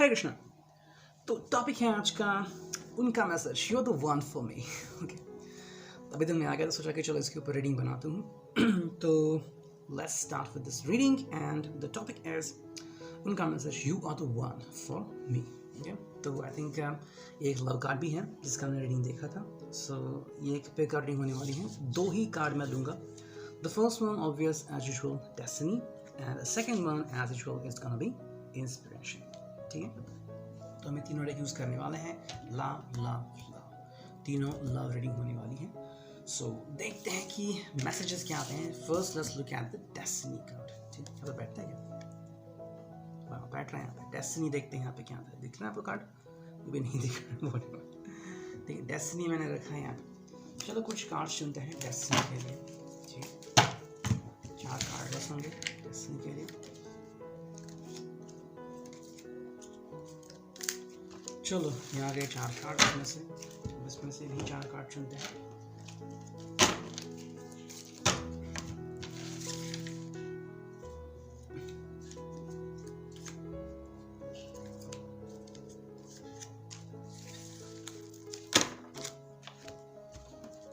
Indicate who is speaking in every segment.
Speaker 1: कृष्णा। तो टॉपिक है आज का उनका message, you are the one for me. Okay, अभी दिन में आ गया तो सोचा कि चलो इसके ऊपर रीडिंग बनाता हूँ। तो let's start with this reading and the topic is उनका message, you are the one for me. Okay, तो आई थिंक ये एक लव कार्ड भी है जिसका मैंने रीडिंग देखा था। सो ये एक पे कार्ड रीडिंग होने वाली है। दो ही कार्ड मैं लूँगा। The first one obvious as usual destiny and the second one as usual is gonna be inspiration. ठीक है, तो हमें तीनों रीडिंग यूज़ करने वाले हैं। लव लव लव, तीनों लव रीडिंग होने वाली है। सो देखते हैं कि मैसेजेस क्या आते हैं। First let's look at the destiny card. ठीक है, तो बैठता है क्या? बैठ रहे हैं यहाँ पे। डेस्टिनी देखते हैं यहाँ पे क्या आता है। दिख रहा है आपको कार्ड? भी नहीं दिख रहा। ठीक है, डेस्टिनी मैंने रखा है यहाँ पे। चलो कुछ कार्ड चुनते हैं डेस्टिनी के लिए। ठीक, 4 कार्ड होंगे डेस्टिनी के लिए। चलो यहाँ गए 4 कार्ड, इसमें से भी 4 कार्ड चुनते हैं।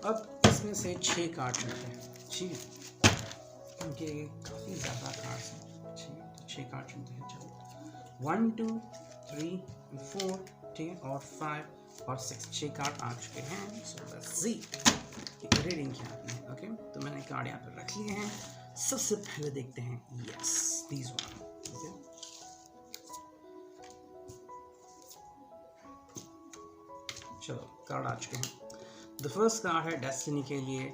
Speaker 1: अब इसमें से 6 कार्ड चुनते हैं। ठीक है, क्योंकि काफ़ी ज़्यादा कार्ड्स हैं। ठीक है, तो 6 कार्ड चुनते हैं। चलो 1 2 3 4, ठीक है, और 5 और 6, 6 कार्ड आ चुके हैं। सो लेट्स सी रीडिंग क्या आती है। ओके, तो मैंने कार्ड यहाँ पर रख लिए हैं। सबसे पहले देखते हैं, यस दीज वन। ओके, चलो कार्ड आ चुके हैं। द फर्स्ट कार्ड है डेस्टिनी के लिए,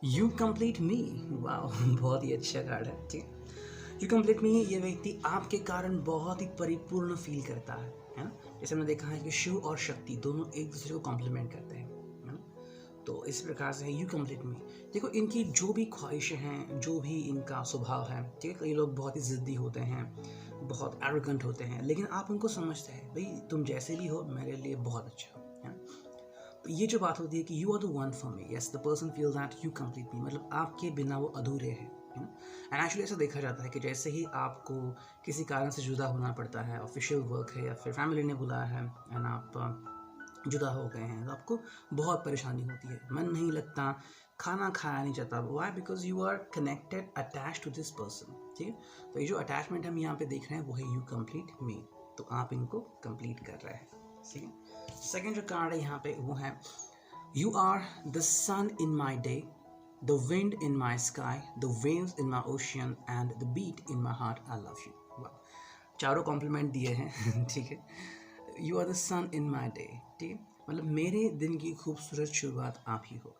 Speaker 1: यू कंप्लीट मी। वाह, बहुत ही अच्छा कार्ड है। ठीक है, यू कंप्लीट मी, ये व्यक्ति आपके कारण बहुत ही परिपूर्ण फील करता है ना। जैसे हमने देखा है कि शिव और शक्ति दोनों एक दूसरे को कॉम्प्लीमेंट करते हैं, है ना। तो इस प्रकार से है यू कंप्लीट मी। देखो, इनकी जो भी ख्वाहिशें हैं, जो भी इनका स्वभाव है, ठीक है, कई लोग बहुत ही ज़िद्दी होते हैं, बहुत एरोगेंट होते हैं, लेकिन आप उनको समझते हैं, भाई तुम जैसे भी हो मेरे लिए बहुत अच्छा है ना। तो ये जो बात होती है कि you are the one for me, yes the person feel that you complete me, मतलब आपके बिना वो अधूरे हैं। एंड एक्चुअली ऐसा देखा जाता है कि जैसे ही आपको किसी कारण से जुदा होना पड़ता है, ऑफिशियल वर्क है या फिर फैमिली ने बुलाया है एंड आप जुदा हो गए हैं, तो आपको बहुत परेशानी होती है, मन नहीं लगता, खाना खाया नहीं जाता। Why? Because you are connected, attach to this person. ठीक है, तो ये जो अटैचमेंट हम यहाँ पे देख रहे हैं वो है यू कंप्लीट मी। तो आप इनको कंप्लीट कर रहे हैं। ठीक है, सेकेंड जो कार्ड है यहाँ पे वो है, you are the sun in my day, the wind in my sky, the waves in my ocean and the beat in my heart, I love you। वाह, चारों कॉम्प्लीमेंट दिए हैं। ठीक है, you are the sun in my day, ठीक है, मतलब मेरे दिन की खूबसूरत शुरुआत आप ही हो।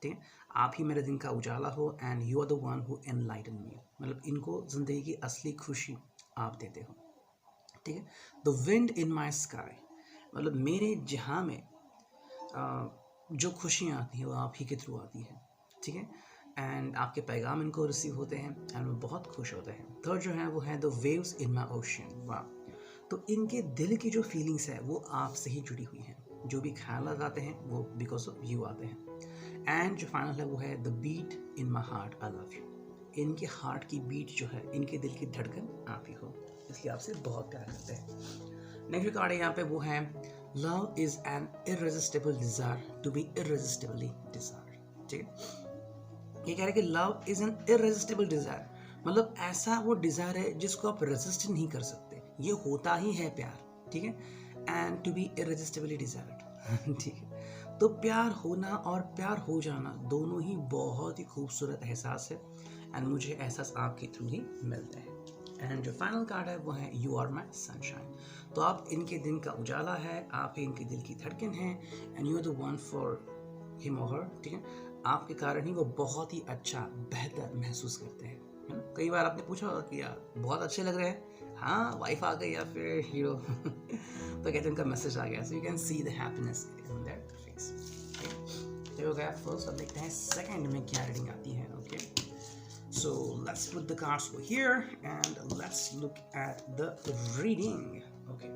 Speaker 1: ठीक है, आप ही मेरे दिन का उजाला हो। And you are the one who enlighten me, मतलब इनको ज़िंदगी की असली खुशी आप देते हो। ठीक है, the wind in my sky, मतलब मेरे जहाँ में जो खुशियाँ आती हैं वो आप ही के थ्रू आती हैं। ठीक है, एंड आपके पैगाम इनको रिसीव होते हैं एंड वो बहुत खुश होते हैं। थर्ड जो है वो है the waves in my ocean. वाह, तो इनके दिल की जो फीलिंग्स है वो आपसे ही जुड़ी हुई हैं। जो भी ख्याल आते हैं वो बिकॉज ऑफ यू आते हैं। एंड जो फाइनल है वो है the beat in my heart, I love you, इनके हार्ट की बीट जो है, इनके दिल की धड़कन आप ही हो, इसलिए आपसे बहुत प्यार करते हैं। नेक्स्ट जो कार्ड है यहाँ पे वो है, love is an irresistible desire to be irresistibly desire. ठीक है, ये कह रहे हैं कि love is an irresistible desire, मतलब ऐसा वो डिजायर है जिसको आप रेजिस्ट नहीं कर सकते, ये होता ही है प्यार। ठीक है, एंड टू बी इररेजिस्टिबली डिजायर्ड। ठीक है, तो प्यार होना और प्यार हो जाना दोनों ही बहुत ही खूबसूरत एहसास है एंड मुझे एहसास आपके थ्रू ही मिलते हैं। एंड जो फाइनल कार्ड है वो है यू आर माई सनशाइन, तो आप इनके दिन का उजाला है, आप ही इनके दिल की धड़कन है and you are the one for him और हर। ठीक है, आपके कारण ही वो बहुत ही अच्छा बेहतर महसूस करते हैं, है ना। कई बार आपने पूछा होगा कि यार बहुत अच्छे लग रहे हैं, हाँ वाइफ आ गई या फिर हीरो तो कहते हैं उनका मैसेज आ गया। सो you can see the happiness in their face. तो हो गया फर्स्ट। अब देखते हैं सेकंड में क्या रीडिंग आती है। Okay, so let's put the cards over here and let's look at the reading. Okay,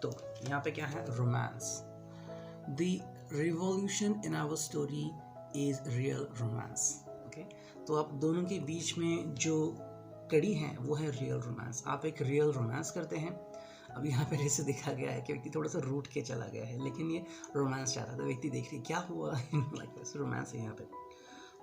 Speaker 1: तो यहाँ पे क्या है, romance. The revolution in our story is real romance. Okay, तो आप दोनों के बीच में जो कड़ी है वो है रियल रोमांस। आप एक रियल रोमांस करते हैं अब यहाँ पे जैसे देखा गया है कि व्यक्ति थोड़ा सा रूठ के चला गया है, लेकिन ये रोमांस चाहता था। व्यक्ति देख रही क्या हुआ, लाइक रोमांस है यहाँ पे।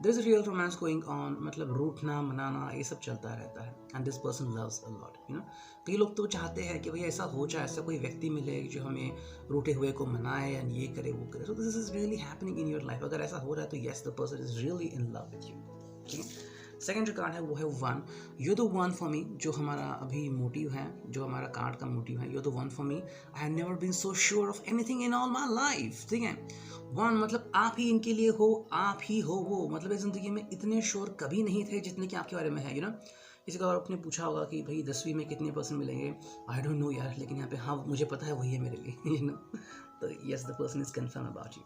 Speaker 1: There is real romance going on, मतलब रूठना मनाना ये सब चलता रहता है। And this person loves a lot, you know. कई लोग तो चाहते हैं कि भाई ऐसा हो जाए, ऐसा कोई व्यक्ति मिले जो हमें रूठे हुए को मनाए एंड ये करे वो करे। So this is really happening in your life. अगर ऐसा हो रहा है तो yes, the person is really in love with you. ठीक है। सेकेंड जो कार्ड है वो है one. You the one for मी, जो हमारा अभी मोटिव है, जो हमारा कार्ड का मोटिव है, you the one for me, I have never been so sure of anything in all my life. ठीक है। वन मतलब आप ही इनके लिए हो, आप ही हो वो, मतलब इस जिंदगी में इतने श्योर कभी नहीं थे जितने कि आपके बारे में है, यू नो। किसी का और आपने पूछा होगा कि भाई 10वीं में कितने % मिलेंगे, आई डोंट नो यार, लेकिन यहाँ पे हाँ मुझे पता है वही है मेरे लिए, यू नो। तो yes, the person is confirm about you.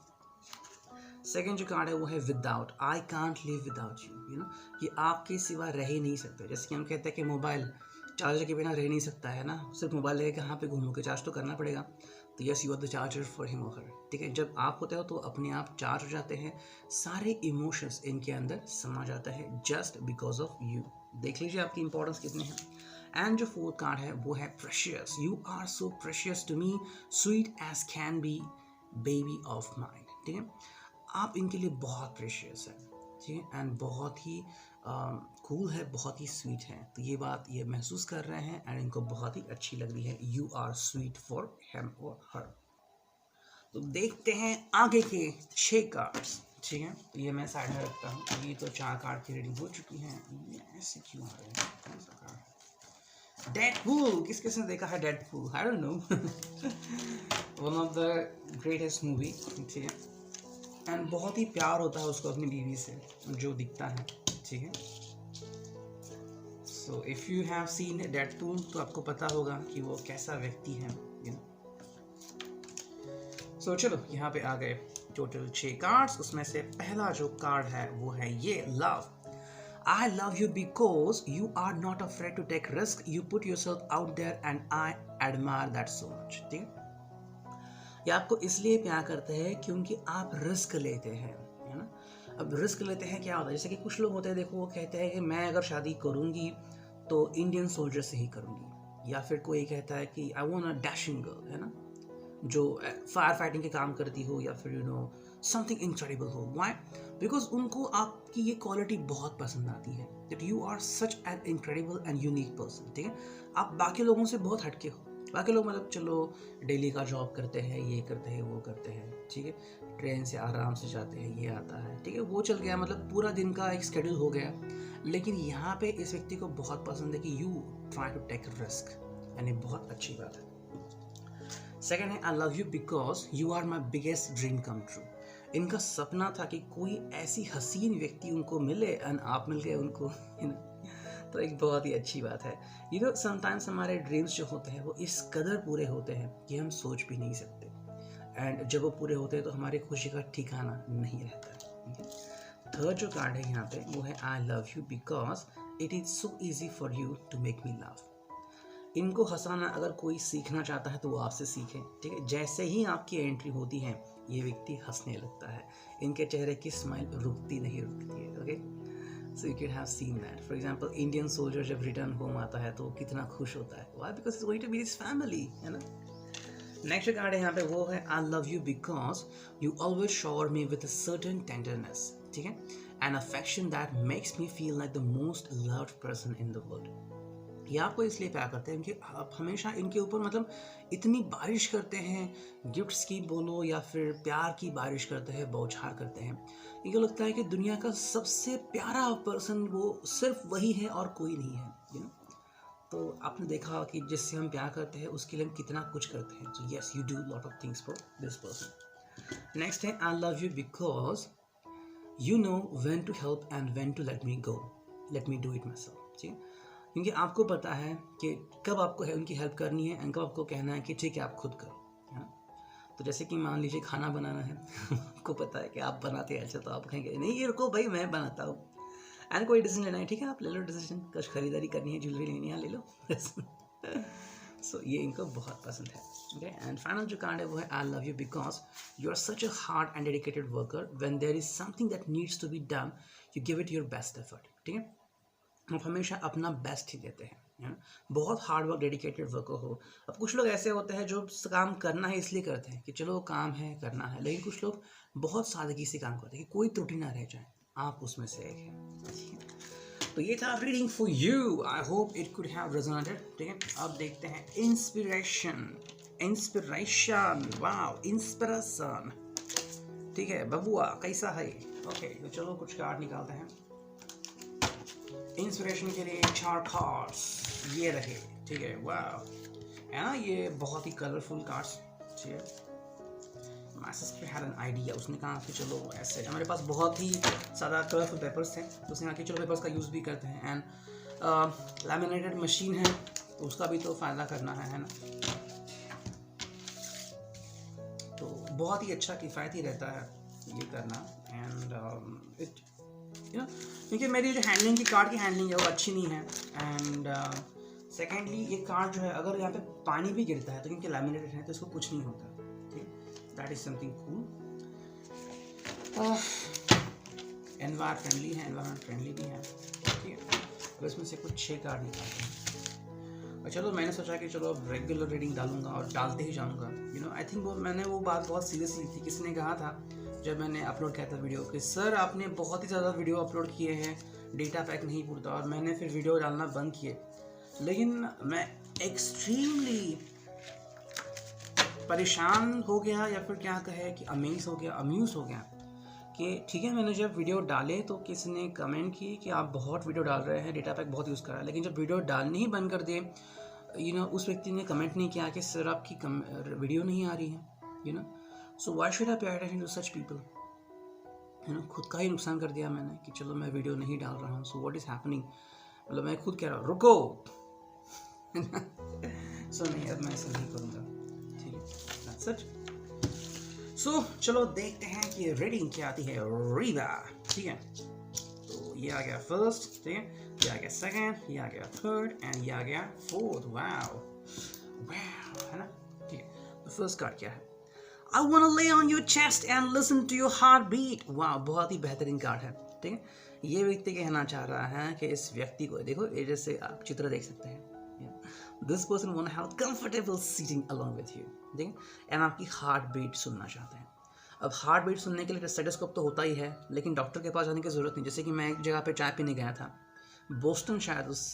Speaker 1: Second जो कार्ड है वो है without, I can't live without you, you know. ये आपके सिवा रह ही नहीं सकते। जैसे कि हम कहते हैं कि मोबाइल चार्जर के बिना रह नहीं सकता है ना, सिर्फ मोबाइल लेके कहाँ पे घूमोगे, चार्ज तो करना पड़ेगा। तो yes, you are the charger for him और हर। ठीक है। जब आप होते हो तो अपने आप चार्ज हो जाते हैं, सारे इमोशंस इनके अंदर समा जाता है जस्ट बिकॉज ऑफ यू। देख लीजिए आपकी इंपॉर्टेंस कितनी है। एंड जो फोर्थ कार्ड है वो है precious, you are so precious to me, sweet as can be, baby of mind. ठीक है। आप इनके लिए बहुत प्रेशियस है, ठीक है, एंड बहुत ही कूल है, बहुत ही स्वीट है। तो ये बात ये महसूस कर रहे हैं एंड इनको बहुत ही अच्छी लग रही है। You are sweet for him और हर। तो देखते हैं आगे के 6 कार्ड्स। ठीक है। तो ये मैं साइड में रखता हूँ। ये तो 4 कार्ड की रीडिंग हो चुकी है। ऐसे क्यों आ रहे हैं? कौन सा कार्ड? डेडपूल। किस किसने देखा है Deadpool? I don't know. One of the greatest movie. ठीक है। एंड बहुत ही प्यार होता है उसको अपनी बीवी से, जो दिखता है। ठीक है। So if you have seen Deadpool तो आपको पता होगा कि वो कैसा व्यक्ति है, यू नो। सो चलो यहाँ पे आ गए टोटल 6 कार्ड्स। उसमें से पहला जो कार्ड है वो है ये love. I love you because you are not afraid to take risk. You put yourself out there and I admire that so much. ठीक है। ये आपको इसलिए प्यार करते हैं क्योंकि आप रिस्क लेते हैं, है ना। अब रिस्क लेते हैं क्या होता है, जैसे कि कुछ लोग होते हैं, देखो वो कहते हैं कि मैं अगर शादी करूंगी तो इंडियन सोल्जर से ही करूंगी, या फिर कोई कहता है कि I want a dashing girl, है ना, जो फायर फाइटिंग के काम करती हो या फिर यू नो समथिंग इनक्रेडिबल हो। व्हाई? बिकॉज उनको आपकी ये क्वालिटी बहुत पसंद आती है, that you are such an incredible and unique person. ठीक है। आप बाकी लोगों से बहुत हटके हो। बाकी लोग मतलब चलो डेली का जॉब करते हैं, ये करते हैं, वो करते हैं, ठीक है, ट्रेन से आराम से जाते हैं, ये आता है, ठीक है, वो चल गया, मतलब पूरा दिन का एक शेड्यूल हो गया। लेकिन यहाँ पे इस व्यक्ति को बहुत पसंद है कि you try to take risk, यानी बहुत अच्छी बात है। सेकेंड है I love you because you are my biggest dream come true. इनका सपना था कि कोई ऐसी हसीन व्यक्ति उनको मिले एंड आप मिल गए उनको, तो एक बहुत ही अच्छी बात है। यू नो समटाइम्स हमारे ड्रीम्स जो होते हैं वो इस कदर पूरे होते हैं कि हम सोच भी नहीं सकते, एंड जब वो पूरे होते हैं तो हमारी खुशी का ठिकाना नहीं रहता। थर्ड जो कार्ड है यहाँ पे वो है I love you because it is so easy for you to make me love. इनको हंसाना अगर कोई सीखना चाहता है तो वो आपसे सीखे। ठीक है। जैसे ही आपकी एंट्री होती है ये व्यक्ति हंसने लगता है, इनके चेहरे की स्माइल रुकती नहीं रुकती है। Okay. So you can have seen that. For example Indian soldier जब रिटर्न होम आता है तो कितना खुश होता है। Why? Because it's going to be his family, है ना। नेक्स्ट कार्ड है यहाँ पे वो है I love you because you always shower me with a certain tenderness. ठीक है। An affection that makes me feel like the most loved person in the world. ये आपको इसलिए प्यार करते हैं क्योंकि आप हमेशा इनके ऊपर मतलब इतनी बारिश करते हैं, गिफ्ट्स की बोलो या फिर प्यार की बारिश करते हैं, बौछार करते हैं। इनको लगता है कि दुनिया का सबसे प्यारा पर्सन वो सिर्फ वही है और कोई नहीं है, यू नो। तो आपने देखा कि जिससे हम प्यार करते हैं उसके लिए हम कितना कुछ करते हैं। So yes, you do lot of things for this person. Next है I love you because you know when to help and when to let me go, let me do it myself. ठीक है। क्योंकि आपको पता है कि कब आपको उनकी हेल्प करनी है एंड कब आपको कहना है कि ठीक है आप खुद करो, है ना। तो जैसे कि मान लीजिए खाना बनाना है आपको पता है कि आप बनाते हैं अच्छा, तो आप कहेंगे नहीं ये रुको भाई मैं बनाता हूँ। एंड कोई डिसीजन लेना है, ठीक है आप ले लो डिसीजन, कुछ खरीदारी करनी है, ज्वेलरी लेनी है, ले लो। सो ये इनको बहुत पसंद है। ओके। एंड फाइनल जो कार्ड है वो है I love you because you are such a hard and dedicated worker, when there is something that needs to be done you give it your best effort. ठीक है। आप हमेशा अपना best ही देते हैं, है ना, बहुत हार्ड वर्क डेडिकेटेड वर्कर हो। अब कुछ लोग ऐसे होते हैं जो काम करना है इसलिए करते हैं कि चलो काम है करना है, लेकिन कुछ लोग बहुत सादगी से काम करते हैं कि कोई त्रुटि ना रह जाए। आप उसमें से एक हैं। तो ये था reading for you, I hope it could have resonated. ठीक है, अब देखते हैं इंस्पिरेशन। Inspiration, wow, inspiration. ठीक है बबुआ, कैसा है? ओके, तो चलो कुछ कार्ड निकालते हैं इंस्पिरेशन के लिए। 4 कार्ड्स ये रहे। ठीक है, वाह, है ना, ये बहुत ही कलरफुल कार्ड्स। ठीक है, my sister had an idea, उसने कहा कि चलो ऐसे, हमारे पास बहुत ही ज़्यादा कलरफुल पेपर्स थे, तो उसने कहा कि चलो पेपर्स का यूज़ भी करते हैं। एंड लैमिनेटेड मशीन है तो उसका भी तो फ़ायदा करना है ना। तो बहुत ही अच्छा किफ़ायती रहता है ये करना। एंड इट क्योंकि मेरी जो हैंडलिंग की कार्ड की हैंडलिंग है वो अच्छी नहीं है। एंड सेकेंडली ये कार्ड जो है अगर यहाँ पे पानी भी गिरता है तो क्योंकि लैमिनेटेड है तो इसको कुछ नहीं होता। ठीक, that is something cool. Environment friendly भी है। ठीक है, तो इसमें से कुछ 6 कार्ड निकालते हैं। और चलो मैंने सोचा कि चलो अब रेगुलर रीडिंग डालूंगा और डालते ही जाऊंगा। आई थिंक मैंने वो बात बहुत सीरियसली थी। किसी ने कहा था जब मैंने अपलोड किया था वीडियो कि सर आपने बहुत ही ज़्यादा वीडियो अपलोड किए हैं, डेटा पैक नहीं पूरता, और मैंने फिर वीडियो डालना बंद किए। लेकिन मैं एक्सट्रीमली परेशान हो गया, या फिर क्या कहे कि अम्यूज़ हो गया कि ठीक है, मैंने जब वीडियो डाले तो किसी ने कमेंट की कि आप बहुत वीडियो डाल रहे हैं, डेटा पैक बहुत यूज़ कर रहा है, लेकिन जब वीडियो डालनी ही बंद कर दिए, उस व्यक्ति ने कमेंट नहीं किया कि सर आपकी वीडियो नहीं आ रही है, so why should I pay attention to such people. खुद का ही नुकसान कर दिया मैंने कि चलो मैं वीडियो नहीं डाल रहा हूँ। सो व्हाट इज़ हैपनिंग, मतलब मैं खुद कह रहा हूँ रुको। सो नहीं, अब मैं ऐसा नहीं करूँगा। ठीक है, सच। सो चलो देखते हैं कि रीडिंग क्या आती है। रीवा, ठीक है, तो ये आ गया फर्स्ट, ठीक है, ये आ गया सेकंड, ये आ गया थर्ड, एंड ये आ गया फोर्थ। वाओ वाओ, है ना। ठीक है, तो फर्स्ट कार्ड क्या है? I wanna lay on your chest and listen to your heartbeat। वाह, बहुत ही बेहतरीन कार्ड है। ठीक है, ये व्यक्ति कहना चाह रहा है कि इस व्यक्ति को देखो, ये जैसे आप चित्र देख सकते हैं, this person want have comfortable seating along with you. ठीक है, एंड आपकी हार्ट बीट सुनना चाहते हैं। अब हार्ट बीट सुनने के लिए स्टेथोस्कोप तो होता ही है, लेकिन डॉक्टर के पास जाने की ज़रूरत नहीं। जैसे कि मैं एक जगह पे चाय पीने गया था, बोस्टन शायद उस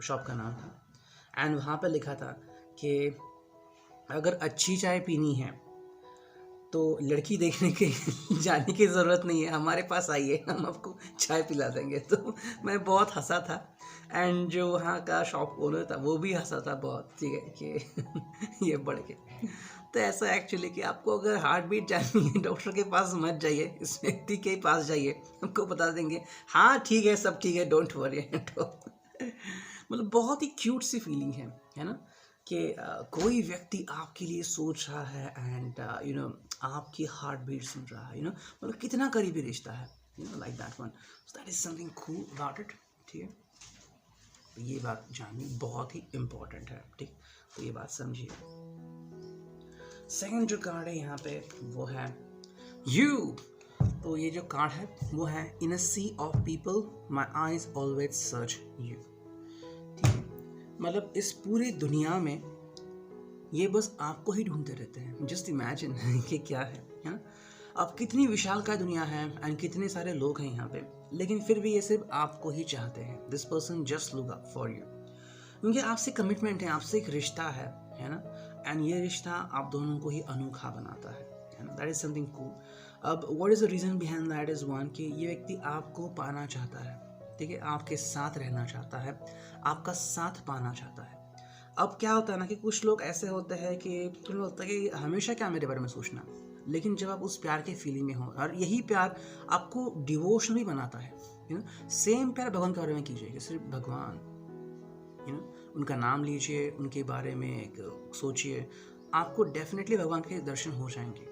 Speaker 1: शॉप का नाम था, एंड वहाँ पे लिखा था कि अगर अच्छी चाय पीनी है तो लड़की देखने के जाने की ज़रूरत नहीं है, हमारे पास आइए, हम आपको चाय पिला देंगे। तो मैं बहुत हंसा था, एंड जो वहाँ का शॉप ओनर था वो भी हंसा था बहुत। ठीक है, कि ये बढ़ के तो ऐसा एक्चुअली कि आपको अगर हार्ट बीट जाननी है, डॉक्टर के पास मत जाइए, इस व्यक्ति के पास जाइए, हमको बता देंगे हाँ ठीक है, सब ठीक है, डोंट वरी। मतलब बहुत ही क्यूट सी फीलिंग है ना, कि कोई व्यक्ति आपके लिए सोच रहा है, एंड आपकी हार्ट बीट सुन रहा है, मतलब कितना करीबी रिश्ता है, like that one. So that is something cool about it. ठीक है, तो ये बात जाननी बहुत ही इम्पोर्टेंट है। ठीक, तो ये बात समझिए। सेकंड जो कार्ड है यहाँ पे वो है यू। तो ये जो कार्ड है वो है in a sea of people my eyes always search you. ठीक है, मतलब इस पूरी दुनिया में ये बस आपको ही ढूंढते रहते हैं। जस्ट इमेजिन कि क्या है ना। अब कितनी विशाल का दुनिया है, एंड कितने सारे लोग हैं यहाँ पे, लेकिन फिर भी ये सिर्फ आपको ही चाहते हैं। This person just look up for you, क्योंकि आपसे कमिटमेंट है, आपसे एक रिश्ता है ना, एंड ये रिश्ता आप दोनों को ही अनोखा बनाता है ना। That is something cool. अब what is the reason behind that is one, कि ये व्यक्ति आपको पाना चाहता है। ठीक है, आपके साथ रहना चाहता है, आपका साथ पाना चाहता है। अब क्या होता है ना कि कुछ लोग ऐसे होते हैं कि तुम्हें लगता है कि हमेशा क्या मेरे बारे में सोचना, लेकिन जब आप उस प्यार के फीलिंग में हो, और यही प्यार आपको डिवोशनली बनाता है। सेम प्यार भगवान के बारे में कीजिए कि सिर्फ भगवान, उनका नाम लीजिए, उनके बारे में सोचिए, आपको डेफिनेटली भगवान के दर्शन हो जाएंगे,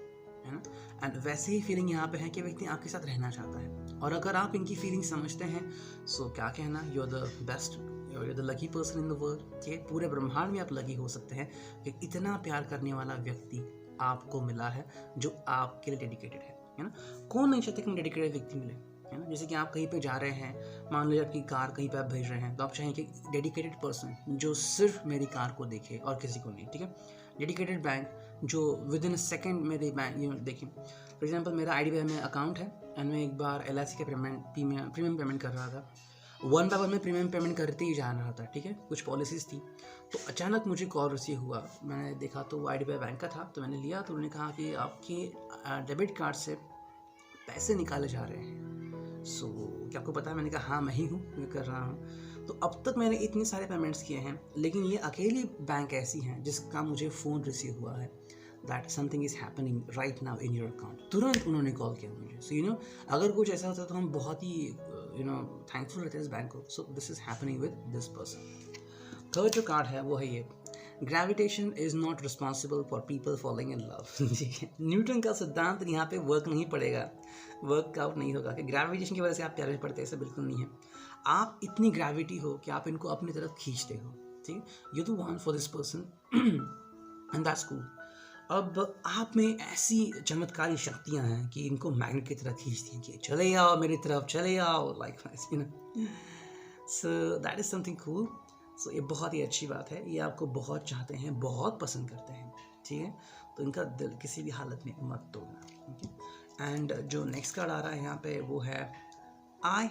Speaker 1: है ना। एंड वैसे ही फीलिंग यहाँ पे है कि व्यक्ति आपके साथ रहना चाहता है, और अगर आप इनकी फीलिंग समझते हैं, सो क्या कहना, you are the best, you are the lucky person in the world. ठीक है, पूरे ब्रह्मांड में आप लकी हो सकते हैं कि इतना प्यार करने वाला व्यक्ति आपको मिला है जो आपके लिए डेडिकेटेड है ना। कौन नहीं चाहते कि डेडिकेटेड व्यक्ति मिले, है ना। जैसे कि आप कहीं पे जा रहे हैं, मान लीजिए आपकी कार कहीं पे आप भेज रहे हैं, तो आप चाहेंगे डेडिकेटेड पर्सन जो सिर्फ मेरी कार को देखे और किसी को नहीं, ठीक है। डेडिकेटेड बैंक जो विद इन सेकेंड मेरे बैंक देखिए फॉर एग्जांपल मेरा IDBI में अकाउंट है एंड मैं एक बार LIC का प्रीमियम पेमेंट कर रहा था, 1 बाय 1 में प्रीमियम पेमेंट करते ही जा रहा था, ठीक है। कुछ पॉलिसीज़ थी, तो अचानक मुझे कॉल रिसीव हुआ, मैंने देखा तो वो IDBI बैंक का था, तो मैंने लिया, तो उन्होंने कहा कि आपके डेबिट कार्ड से पैसे निकाले जा रहे हैं। सो क्या आपको पता है? मैंने कहा हाँ मैं ही हूँ, मैं कर रहा हूँ। तो अब तक मैंने इतने सारे पेमेंट्स किए हैं, लेकिन ये अकेली बैंक ऐसी हैं जिसका मुझे फ़ोन रिसीव हुआ है that something is happening right now in your account. तुरंत उन्होंने कॉल किया मुझे। सो अगर कुछ ऐसा होता तो हम बहुत ही थैंकफुल रहते हैं इस बैंक को। So this is happening with this person. Third जो कार्ड है वो है ये, gravitation is not responsible for people following in love. ठीक है, न्यूटन का सिद्धांत यहाँ पे वर्क नहीं पड़ेगा, वर्कआउट नहीं होगा कि ग्रेविटेशन की वजह से आप प्यार में पड़ते, ऐसा बिल्कुल नहीं है। आप इतनी ग्रेविटी हो कि आप इनको अपनी तरफ खींचते हो, ठीक है। You do want for this person and that's cool. अब आप में ऐसी चमत्कारी शक्तियाँ हैं कि इनको मैग्नेट की तरह खींचती हैं कि चले आओ मेरी तरफ, चले आओ, like so that is something cool. So ये बहुत ही अच्छी बात है, ये आपको बहुत चाहते हैं, बहुत पसंद करते हैं, ठीक है। तो इनका दिल किसी भी हालत में मत तोड़ना, ठीक है। एंड जो नेक्स्ट कार्ड आ रहा है यहाँ पे वो है, I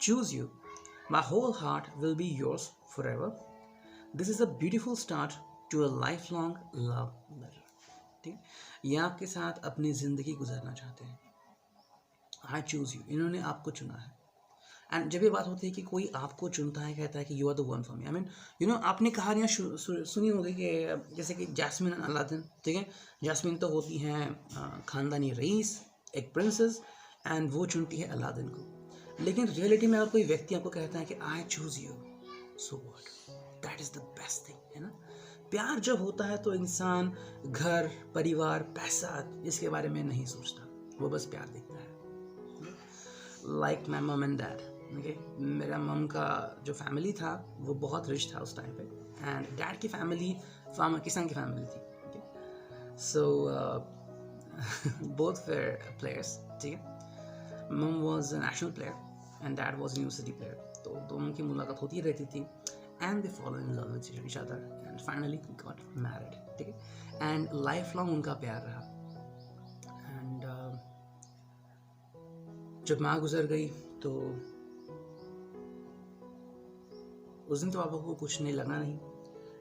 Speaker 1: choose you, my whole heart will be yours forever, this is a beautiful start to a life long love letter. ठीक है, ये आपके साथ अपनी ज़िंदगी गुजारना चाहते हैं। आई चूज़ यू, इन्होंने आपको चुना है। एंड जब ये बात होती है कि कोई आपको चुनता है, कहता है कि you are the one for me, I mean आपने कहानियाँ सुनी होगी कि जैसे कि जैस्मिन एंड अलादीन, ठीक है। जैस्मिन तो होती हैं ख़ानदानी रईस, एक प्रिंसेस, एंड वो चुनती है अलादीन को। लेकिन रियलिटी में अगर कोई व्यक्ति आपको कहता है कि I choose you, so what, that is the best thing, है ना। प्यार जब होता है तो इंसान घर, परिवार, पैसा इसके बारे में नहीं सोचता, वो बस प्यार देखता है। लाइक माई मम एंड डैड, ओके। मेरा मम का जो फैमिली था वो बहुत रिच था उस टाइम पे, एंड डैड की फैमिली फार्मर, किसान की फैमिली थी, okay. So both were players, ठीक है। Mum was a national player and dad was university player, तो दोनों की मुलाकात होती रहती थी, and they fall in love with each other and finally got married, ठीक है। एंड लाइफ लॉन्ग उनका प्यार रहा। एंड जब माँ गुजर गई तो उस दिन तो पापा को कुछ नहीं लगा नहीं,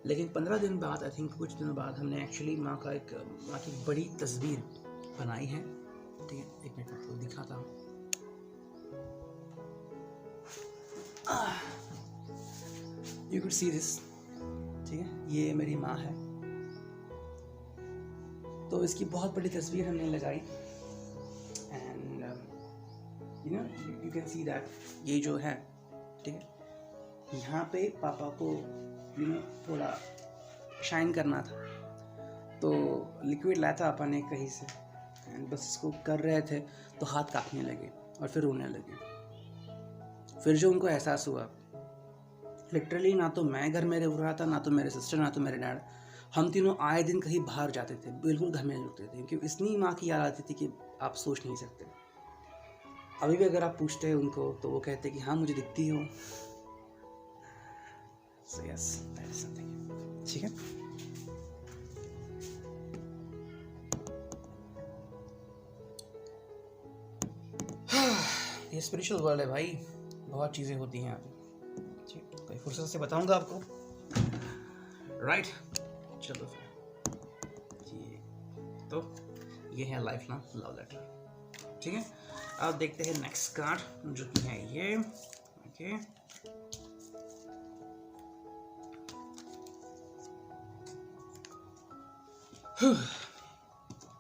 Speaker 1: लेकिन 15 दिन बाद, आई थिंक कुछ दिनों बाद, हमने एक्चुअली माँ की बड़ी तस्वीर बनाई है, ठीक है। एक मिनट आपको दिखाता हूँ। यू कुड सी दिस, ठीक है। ये मेरी माँ है, तो इसकी बहुत बड़ी तस्वीर हमने लगाई, and you can see that ये जो है, ठीक है, यहाँ पे पापा को थोड़ा शाइन करना था, तो लिक्विड लाया था पापा ने कहीं से, एंड बस इसको कर रहे थे तो हाथ कांपने लगे और फिर रोने लगे। फिर जो उनको एहसास हुआ, लिटरली ना तो मैं घर में रह रहा था, ना तो मेरे सिस्टर, ना तो मेरे डैड, हम तीनों आए दिन कहीं बाहर जाते थे, बिल्कुल घर में नहीं रुकते थे, क्योंकि इतनी माँ की याद आती थी कि आप सोच नहीं सकते। अभी भी अगर आप पूछते हैं उनको तो वो कहते हैं कि हाँ मुझे दिखती हो। So yes, that is something. ठीक है। ये स्पिरिचुअल वर्ल्ड है भाई, बहुत चीज़ें होती हैं यहाँ पे, ठीक। कोई फुर्सत से बताऊंगा आपको, राइट। चलो फिर तो ये है लाइफ लॉन्ग लव लेटर, ठीक है। अब देखते हैं नेक्स्ट कार्ड जो कि है ये, ओके।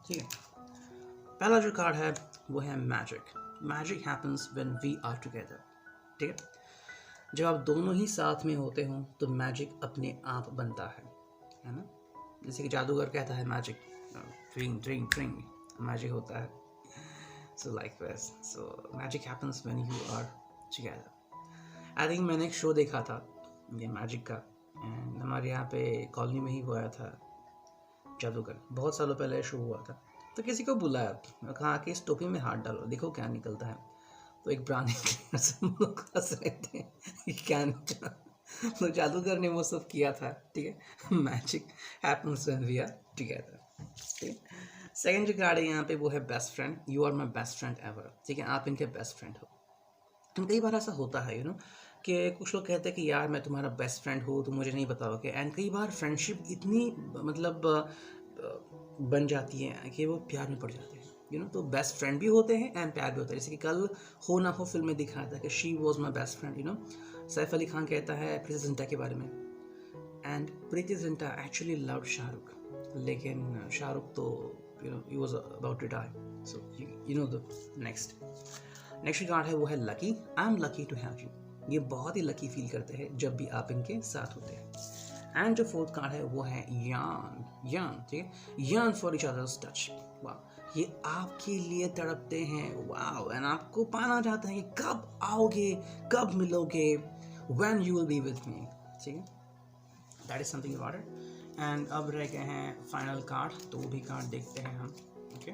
Speaker 1: ठीक है, पहला जो कार्ड है वो है magic. Magic happens when we are together, ठीक है। जब आप दोनों ही साथ में होते हो तो मैजिक अपने आप बनता है ना। जैसे कि जादूगर कहता है मैजिक, ट्रिंग ट्रिंग ट्रिंग, मैजिक होता है। So like was, so magic happens when you are together. I think मैंने एक शो देखा था ये मैजिक का, हमारे यहाँ पे कॉलोनी में ही हुआ था जादूगर, बहुत सालों पहले शो हुआ था। तो किसी को बुलाया, कहा कि इस टोपी में हाथ डालो, देखो क्या निकलता है। तो एक प्राणी से हम लोग हंस रहे थे कि क्या निकला। तो जादूगर ने वो सब किया था, ठीक है। Magic happens when we are together, ठीक है। सेकंड जो कार्ड है यहाँ पे वो है best friend. You are my best friend ever, ठीक है, आप इनके बेस्ट फ्रेंड हो। कई बार ऐसा होता है कि कुछ लोग कहते हैं कि यार मैं तुम्हारा बेस्ट फ्रेंड हूँ, तुम मुझे नहीं बताओगे। एंड कई बार फ्रेंडशिप इतनी मतलब बन जाती है कि वो प्यार में पड़ जाते हैं, तो बेस्ट फ्रेंड भी होते हैं एंड प्यार भी होता है। जैसे कि कल हो ना हो फिल्म में दिखाया था कि she was my best friend, Saif Ali Khan कहता है प्रीति जिंटा के बारे में, and Preity Zinta actually loved Shahrukh, लेकिन शाहरुख तो he was about to die. So you know the next card है वो है lucky. I am lucky to have you. ये बहुत ही लकी फील करते हैं जब भी आप इनके साथ होते हैं। एंड जो फोर्थ कार्ड है वो है यान, ठीक है, यान फॉर ईच अदर्स टच। वाह, ये आपके लिए तड़पते हैं, वाह, एंड आपको पाना चाहते हैं कि कब आओगे, कब मिलोगे, when you will be with me, ठीक है, that is something about it. And अब रह गए हैं फाइनल कार्ड, तो वो भी कार्ड देखते हैं हम, ओके।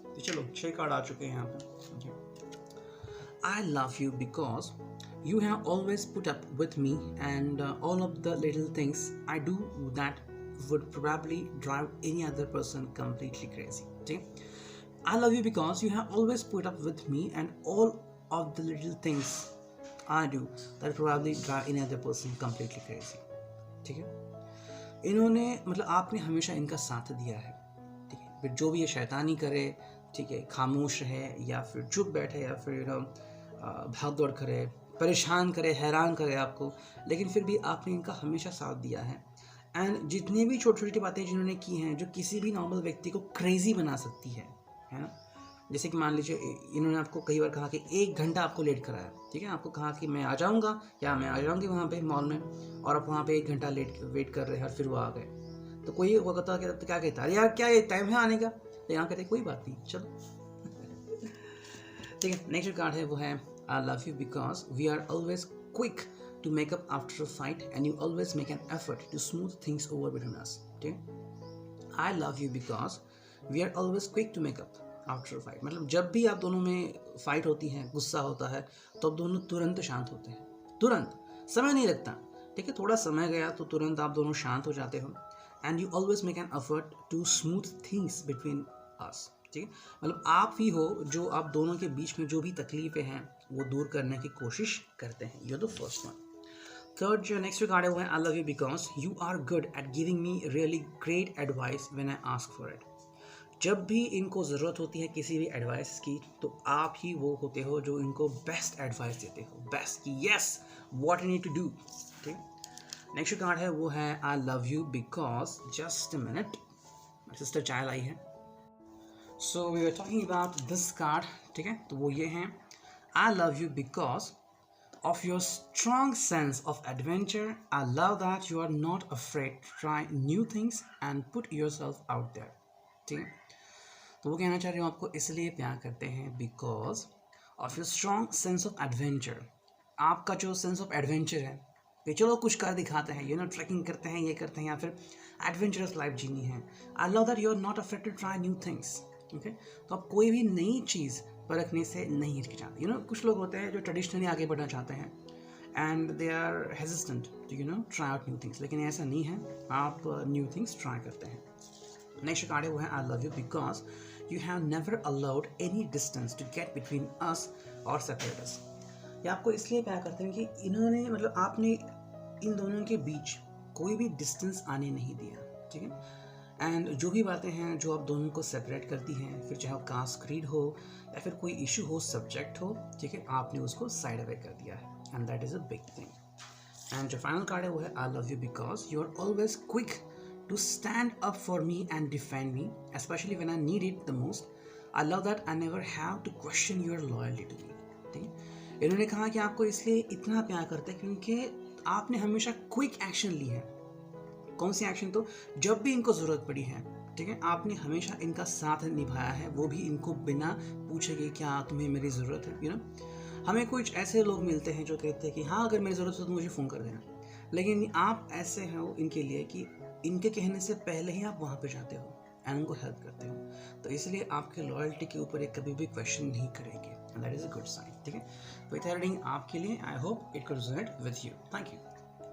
Speaker 1: तो चलो 6 कार्ड आ चुके हैं यहाँ पे। आई love you because you have always put up with me and all of the little things I do that would probably drive any other person completely crazy, ठीक है। I love you because you have always put up with me and all of the little things I do that probably drive any other person completely crazy, ठीक है। इन्होंने मतलब आपने हमेशा इनका साथ दिया है, ठीक है, फिर जो भी ये शैतानी करे, ठीक है, खामोश रहे या फिर चुप बैठे या फिर भाग दौड़ करे, परेशान करे, हैरान करे आपको, लेकिन फिर भी आपने इनका हमेशा साथ दिया है। एंड जितनी भी छोटी छोटी बातें जिन्होंने की हैं जो किसी भी नॉर्मल व्यक्ति को क्रेजी बना सकती है ना, जैसे कि मान लीजिए इन्होंने आपको कई बार कहा कि 1 घंटा आपको लेट कराया, ठीक है, आपको कहा कि मैं आ जाऊँगा या मैं आ जाऊँगी वहाँ पे मॉल में, और आप वहाँ पे 1 घंटा लेट वेट कर रहे हैं और फिर वो आ गए। तो कोई वो कहता है तो क्या कहता है, यार क्या ये टाइम है आने का, तो यहाँ कहते कोई बात नहीं, चलो। ठीक है, नेक्स्ट कार्ड है वो है I love you because we are always quick to make up after a fight and you always make an effort to smooth things over between us, ठीक है। I love you because we are always quick to make up after a fight, मतलब जब भी आप दोनों में fight होती है, गुस्सा होता है, तो आप दोनों तुरंत शांत होते हैं, तुरंत, समय नहीं लगता, ठीक है, थोड़ा समय गया तो तुरंत आप दोनों शांत हो जाते हो। And you always make an effort to smooth things between us, ठीक है, मतलब आप ही हो जो आप दोनों के बीच में जो भी तकलीफें हैं वो दूर करने की कोशिश करते हैं। You are the first one. Third जो नेक्स्ट कार्ड है वो है I love you because you are good at giving me really great advice when I ask for it. जब भी इनको ज़रूरत होती है किसी भी एडवाइस की, तो आप ही वो होते हो जो इनको बेस्ट एडवाइस देते हो, बेस्ट की yes what you need to do, ठीक। नेक्स्ट कार्ड है वो है I love you because, just a minute, sister चाय लाई है। So we are talking about this card, ठीक है, तो वो ये हैं I love you because of your strong sense of adventure. I love that you are not afraid to try new things and put yourself out there, ठीक है। तो वो कहना चाह रही हूँ आपको इसलिए प्यार करते हैं because of your strong sense of adventure। आपका जो सेंस ऑफ एडवेंचर है कि चलो कुछ कर दिखाते हैं, ट्रैकिंग करते हैं, ये करते हैं, या फिर एडवेंचरस लाइफ जीनी है। I love that you are not afraid to try new things, ठीक है। तो आप कोई भी नई चीज़ परखने से नहीं हिचकिचाते। कुछ लोग होते हैं जो ट्रेडिशनली आगे बढ़ना चाहते हैं and they are hesitant to try out new things, लेकिन ऐसा नहीं है, आप न्यू थिंग्स ट्राई करते हैं। नेक्स्ट कार्ड है वो है I love you because you have never allowed any distance to get between us और सेपरेट अस। ये आपको इसलिए प्यार करते हैं कि इन्होंने मतलब आपने इन दोनों के बीच कोई भी डिस्टेंस आने नहीं दिया, ठीक है। एंड जो भी बातें हैं जो आप दोनों को सेपरेट करती हैं, फिर चाहे वो कास्ट क्रीड हो या फिर कोई इशू हो, सब्जेक्ट हो, ठीक है, आपने उसको साइड अवे कर दिया है, and that is a big thing. And जो फाइनल कार्ड है वो है I love you because you are always quick to stand up for me and defend me specially when I need it the most. I love that I never have to question your loyalty to me, ठीक है। इन्होंने कहा कि आपको इसलिए इतना प्यार करते हैं क्योंकि आपने हमेशा क्विक एक्शन ली है। कौन सी एक्शन? तो जब भी इनको ज़रूरत पड़ी है, ठीक है, आपने हमेशा इनका साथ निभाया है, वो भी इनको बिना पूछे कि क्या तुम्हें मेरी ज़रूरत है, हमें कुछ ऐसे लोग मिलते हैं जो कहते हैं कि हाँ अगर मेरी ज़रूरत हो तो मुझे फ़ोन कर देना, लेकिन आप ऐसे हो इनके लिए कि इनके कहने से पहले ही आप वहाँ पे जाते हो एंड उनको हेल्प करते हो, तो इसलिए आपके लॉयल्टी के ऊपर एक कभी भी क्वेश्चन नहीं करेंगे, that is a good sign. ठीक है, तो इतना रीडिंग आपके लिए, I hope it could resonate with you. Thank you.